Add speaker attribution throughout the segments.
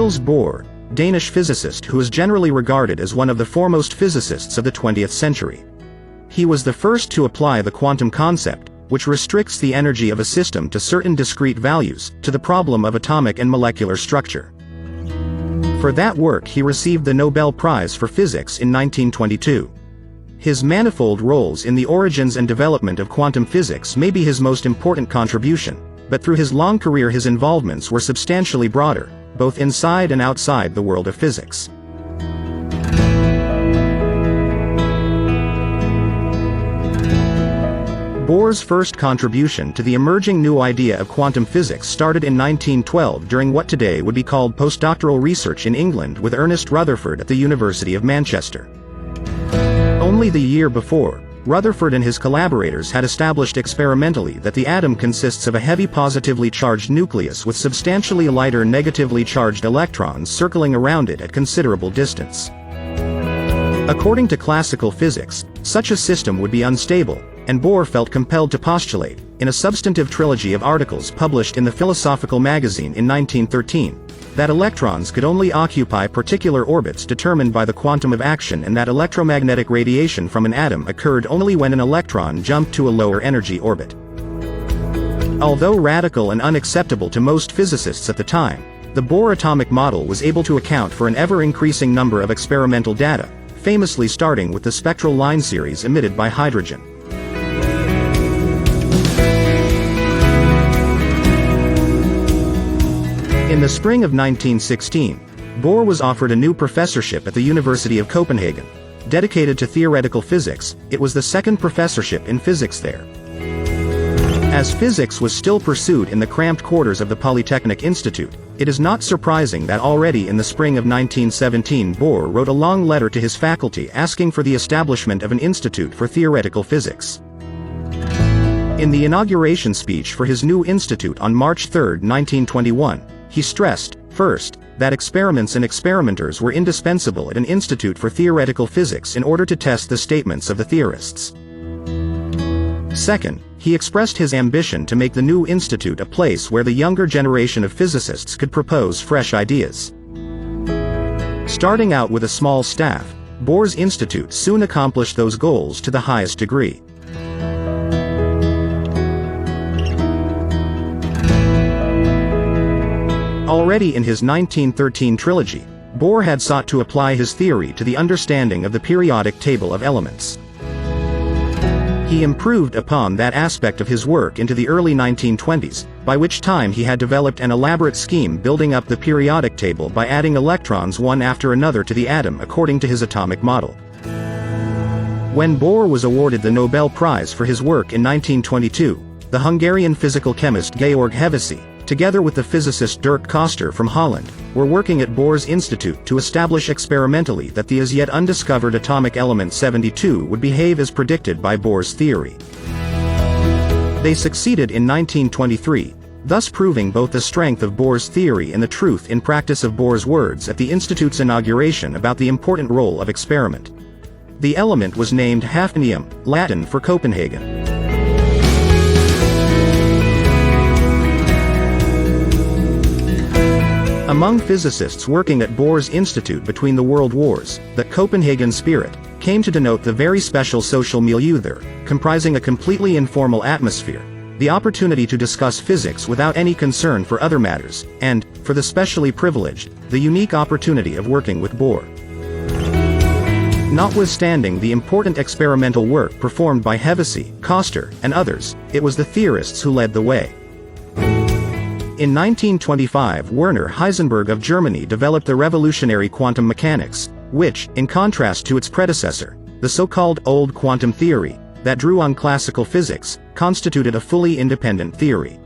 Speaker 1: Niels Bohr, Danish physicist who is generally regarded as one of the foremost physicists of the 20th century. He was the first to apply the quantum concept, which restricts the energy of a system to certain discrete values, to the problem of atomic and molecular structure. For that work he received the Nobel Prize for Physics in 1922. His manifold roles in the origins and development of quantum physics may be his most important contribution, but through his long career his involvements were substantially broader, both inside and outside the world of physics. Bohr's first contribution to the emerging new idea of quantum physics started in 1912 during what today would be called postdoctoral research in England with Ernest Rutherford at the University of Manchester. Only the year before, Rutherford and his collaborators had established experimentally that the atom consists of a heavy positively charged nucleus with substantially lighter negatively charged electrons circling around it at considerable distance. According to classical physics, such a system would be unstable, and Bohr felt compelled to postulate, in a substantive trilogy of articles published in the Philosophical Magazine in 1913, that electrons could only occupy particular orbits determined by the quantum of action and that electromagnetic radiation from an atom occurred only when an electron jumped to a lower energy orbit. Although radical and unacceptable to most physicists at the time, the Bohr atomic model was able to account for an ever-increasing number of experimental data, famously starting with the spectral line series emitted by hydrogen. In the spring of 1916, Bohr was offered a new professorship at the University of Copenhagen. Dedicated to theoretical physics, it was the second professorship in physics there. As physics was still pursued in the cramped quarters of the Polytechnic Institute, it is not surprising that already in the spring of 1917 Bohr wrote a long letter to his faculty asking for the establishment of an institute for theoretical physics. In the inauguration speech for his new institute on March 3, 1921, he stressed, first, that experiments and experimenters were indispensable at an institute for theoretical physics in order to test the statements of the theorists. Second, he expressed his ambition to make the new institute a place where the younger generation of physicists could propose fresh ideas. Starting out with a small staff, Bohr's institute soon accomplished those goals to the highest degree. Already in his 1913 trilogy, Bohr had sought to apply his theory to the understanding of the periodic table of elements. He improved upon that aspect of his work into the early 1920s, by which time he had developed an elaborate scheme building up the periodic table by adding electrons one after another to the atom according to his atomic model. When Bohr was awarded the Nobel Prize for his work in 1922, the Hungarian physical chemist Georg Hevesy, together with the physicist Dirk Koster from Holland, were working at Bohr's institute to establish experimentally that the as yet undiscovered atomic element 72 would behave as predicted by Bohr's theory. They succeeded in 1923, thus proving both the strength of Bohr's theory and the truth in practice of Bohr's words at the institute's inauguration about the important role of experiment. The element was named hafnium, Latin for Copenhagen. Among physicists working at Bohr's institute between the world wars, the Copenhagen spirit came to denote the very special social milieu there, comprising a completely informal atmosphere, the opportunity to discuss physics without any concern for other matters, and, for the specially privileged, the unique opportunity of working with Bohr. Notwithstanding the important experimental work performed by Hevesy, Koster, and others, it was the theorists who led the way. In 1925 Werner Heisenberg of Germany developed the revolutionary quantum mechanics, which, in contrast to its predecessor, the so-called old quantum theory, that drew on classical physics, constituted a fully independent theory.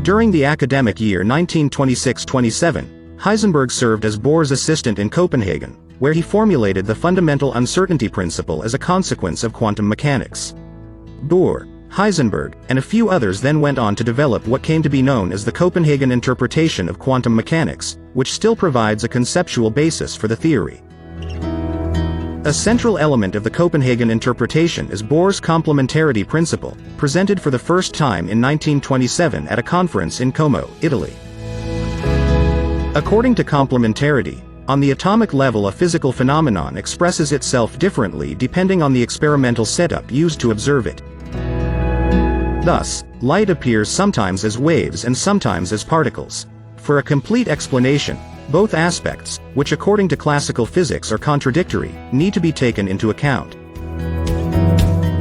Speaker 1: During the academic year 1926-27, Heisenberg served as Bohr's assistant in Copenhagen, where he formulated the fundamental uncertainty principle as a consequence of quantum mechanics. Bohr, Heisenberg, and a few others then went on to develop what came to be known as the Copenhagen interpretation of quantum mechanics, which still provides a conceptual basis for the theory. A central element of the Copenhagen interpretation is Bohr's complementarity principle, presented for the first time in 1927 at a conference in Como, Italy. According to complementarity, on the atomic level a physical phenomenon expresses itself differently depending on the experimental setup used to observe it. Thus, light appears sometimes as waves and sometimes as particles. For a complete explanation, both aspects, which according to classical physics are contradictory, need to be taken into account.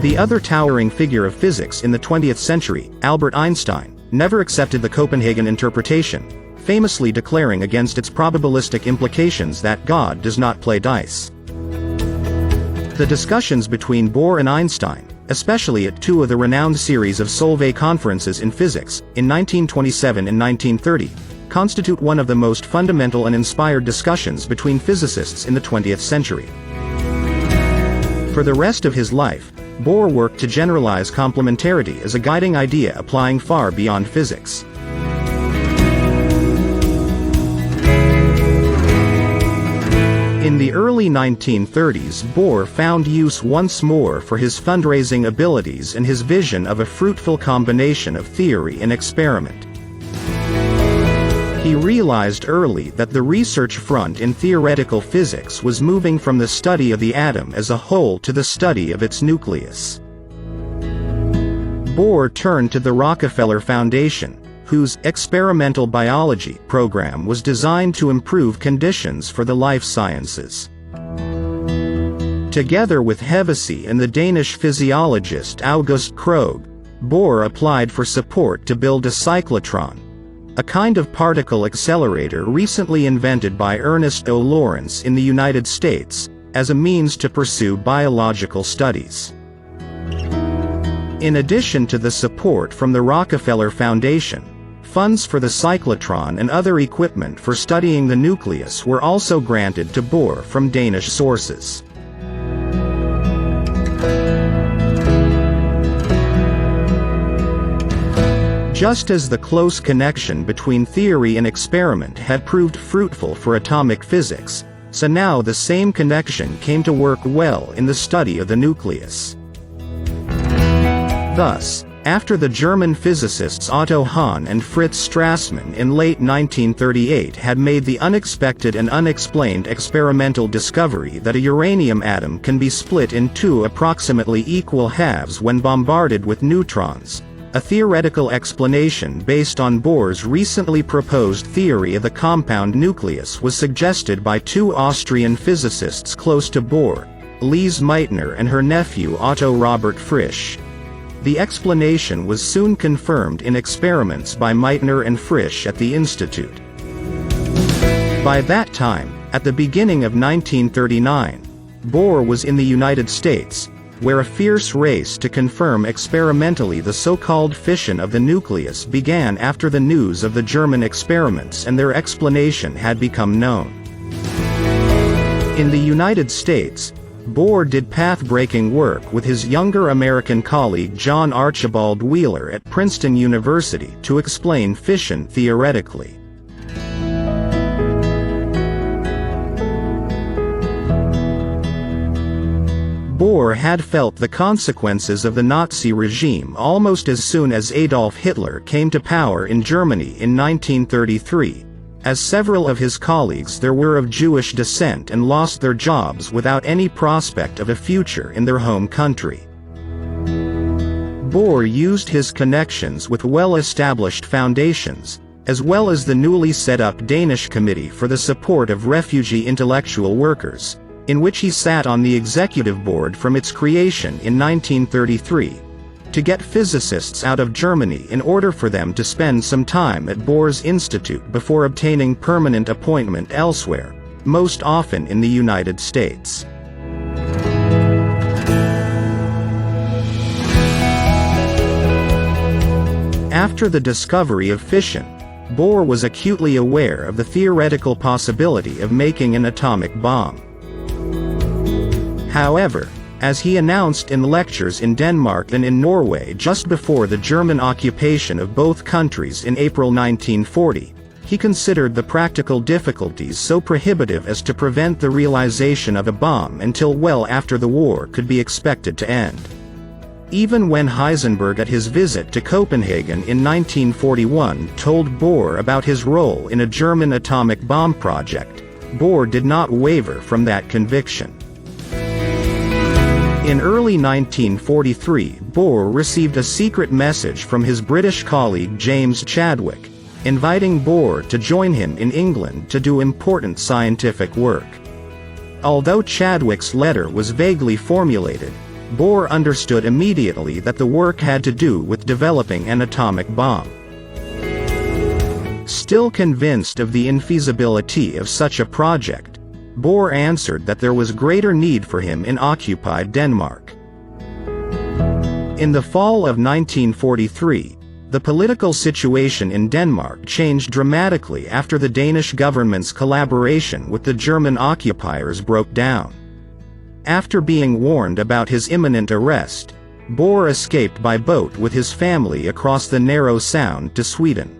Speaker 1: The other towering figure of physics in the 20th century, Albert Einstein, never accepted the Copenhagen interpretation, famously declaring against its probabilistic implications that God does not play dice. The discussions between Bohr and Einstein, especially at two of the renowned series of Solvay conferences in physics, in 1927 and 1930, constitute one of the most fundamental and inspired discussions between physicists in the 20th century. For the rest of his life, Bohr worked to generalize complementarity as a guiding idea applying far beyond physics. In the early 1930s, Bohr found use once more for his fundraising abilities and his vision of a fruitful combination of theory and experiment. He realized early that the research front in theoretical physics was moving from the study of the atom as a whole to the study of its nucleus. Bohr turned to the Rockefeller Foundation, whose experimental biology program was designed to improve conditions for the life sciences. Together with Advocacy and the Danish physiologist August Krogh, Bohr applied for support to build a cyclotron, a kind of particle accelerator recently invented by Ernest O. Lawrence in the United States, as a means to pursue biological studies. In addition to the support from the Rockefeller Foundation, funds for the cyclotron and other equipment for studying the nucleus were also granted to Bohr from Danish sources. Just as the close connection between theory and experiment had proved fruitful for atomic physics, so now the same connection came to work well in the study of the nucleus. Thus, after the German physicists Otto Hahn and Fritz Strassmann in late 1938 had made the unexpected and unexplained experimental discovery that a uranium atom can be split in two approximately equal halves when bombarded with neutrons, a theoretical explanation based on Bohr's recently proposed theory of the compound nucleus was suggested by two Austrian physicists close to Bohr, Lise Meitner and her nephew Otto Robert Frisch. The explanation was soon confirmed in experiments by Meitner and Frisch at the Institute. By that time, at the beginning of 1939, Bohr was in the United States, where a fierce race to confirm experimentally the so-called fission of the nucleus began after the news of the German experiments and their explanation had become known. In the United States, Bohr did path-breaking work with his younger American colleague John Archibald Wheeler at Princeton University to explain fission theoretically. Bohr had felt the consequences of the Nazi regime almost as soon as Adolf Hitler came to power in Germany in 1933, as several of his colleagues there were of Jewish descent and lost their jobs without any prospect of a future in their home country. Bohr used his connections with well-established foundations, as well as the newly set-up Danish Committee for the Support of Refugee Intellectual Workers, in which he sat on the executive board from its creation in 1933, to get physicists out of Germany in order for them to spend some time at Bohr's Institute before obtaining permanent appointment elsewhere, most often in the United States. After the discovery of fission, Bohr was acutely aware of the theoretical possibility of making an atomic bomb. However, as he announced in lectures in Denmark and in Norway just before the German occupation of both countries in April 1940, he considered the practical difficulties so prohibitive as to prevent the realization of a bomb until well after the war could be expected to end. Even when Heisenberg at his visit to Copenhagen in 1941 told Bohr about his role in a German atomic bomb project, Bohr did not waver from that conviction. In early 1943, Bohr received a secret message from his British colleague James Chadwick, inviting Bohr to join him in England to do important scientific work. Although Chadwick's letter was vaguely formulated, Bohr understood immediately that the work had to do with developing an atomic bomb. Still convinced of the infeasibility of such a project, Bohr answered that there was greater need for him in occupied Denmark. In the fall of 1943, the political situation in Denmark changed dramatically after the Danish government's collaboration with the German occupiers broke down. After being warned about his imminent arrest, Bohr escaped by boat with his family across the narrow sound to Sweden.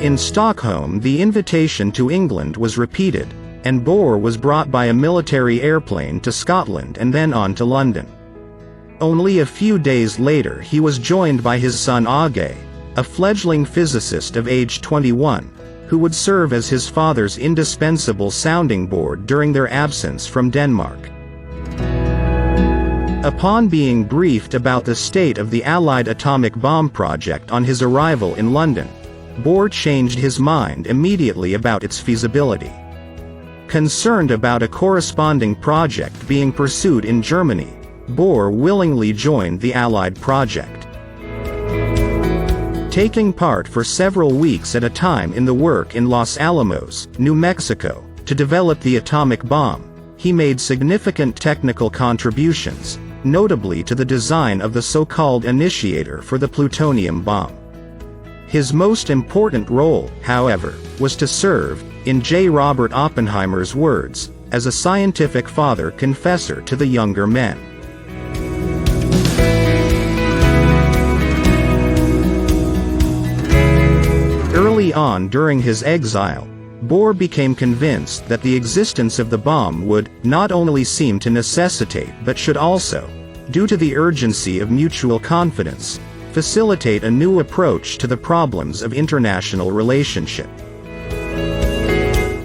Speaker 1: In Stockholm, the invitation to England was repeated, and Bohr was brought by a military airplane to Scotland and then on to London. Only a few days later he was joined by his son Åge, a fledgling physicist of age 21, who would serve as his father's indispensable sounding board during their absence from Denmark. Upon being briefed about the state of the Allied atomic bomb project on his arrival in London, Bohr changed his mind immediately about its feasibility. Concerned about a corresponding project being pursued in Germany, Bohr willingly joined the Allied project. Taking part for several weeks at a time in the work in Los Alamos, New Mexico, to develop the atomic bomb, he made significant technical contributions, notably to the design of the so-called initiator for the plutonium bomb. His most important role, however, was to serve, in J. Robert Oppenheimer's words, as a scientific father-confessor to the younger men. Early on during his exile, Bohr became convinced that the existence of the bomb would not only seem to necessitate but should also, due to the urgency of mutual confidence, facilitate a new approach to the problems of international relationship.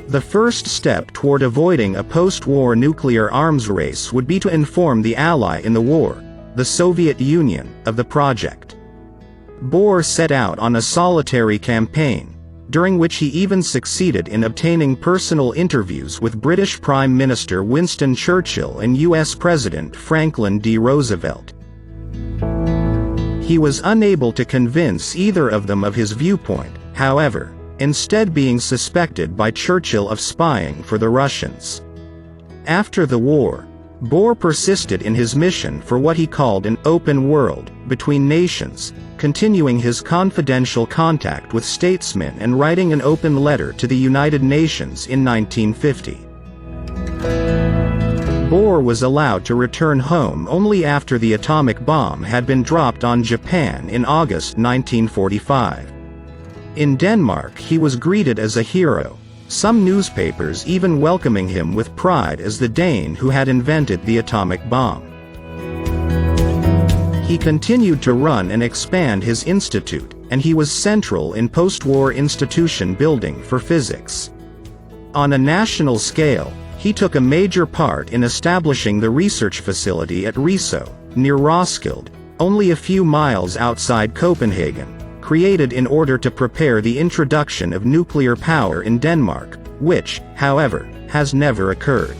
Speaker 1: The first step toward avoiding a post-war nuclear arms race would be to inform the ally in the war, the Soviet Union, of the project. Bohr set out on a solitary campaign, during which he even succeeded in obtaining personal interviews with British Prime Minister Winston Churchill and US President Franklin D. Roosevelt. He was unable to convince either of them of his viewpoint, however, instead being suspected by Churchill of spying for the Russians. After the war, Bohr persisted in his mission for what he called an open world between nations, continuing his confidential contact with statesmen and writing an open letter to the United Nations in 1950. Bohr was allowed to return home only after the atomic bomb had been dropped on Japan in August 1945. In Denmark he was greeted as a hero, some newspapers even welcoming him with pride as the Dane who had invented the atomic bomb. He continued to run and expand his institute, and he was central in post-war institution building for physics. On a national scale, he took a major part in establishing the research facility at Risø, near Roskilde, only a few miles outside Copenhagen, created in order to prepare the introduction of nuclear power in Denmark, which, however, has never occurred.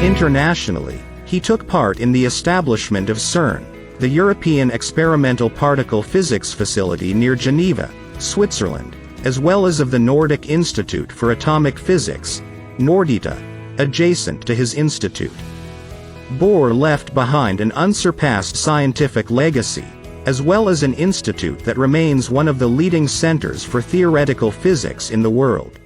Speaker 1: Internationally, he took part in the establishment of CERN, the European Experimental Particle Physics Facility near Geneva, Switzerland, as well as of the Nordic Institute for Atomic Physics, Nordita, adjacent to his institute. Bohr left behind an unsurpassed scientific legacy, as well as an institute that remains one of the leading centers for theoretical physics in the world.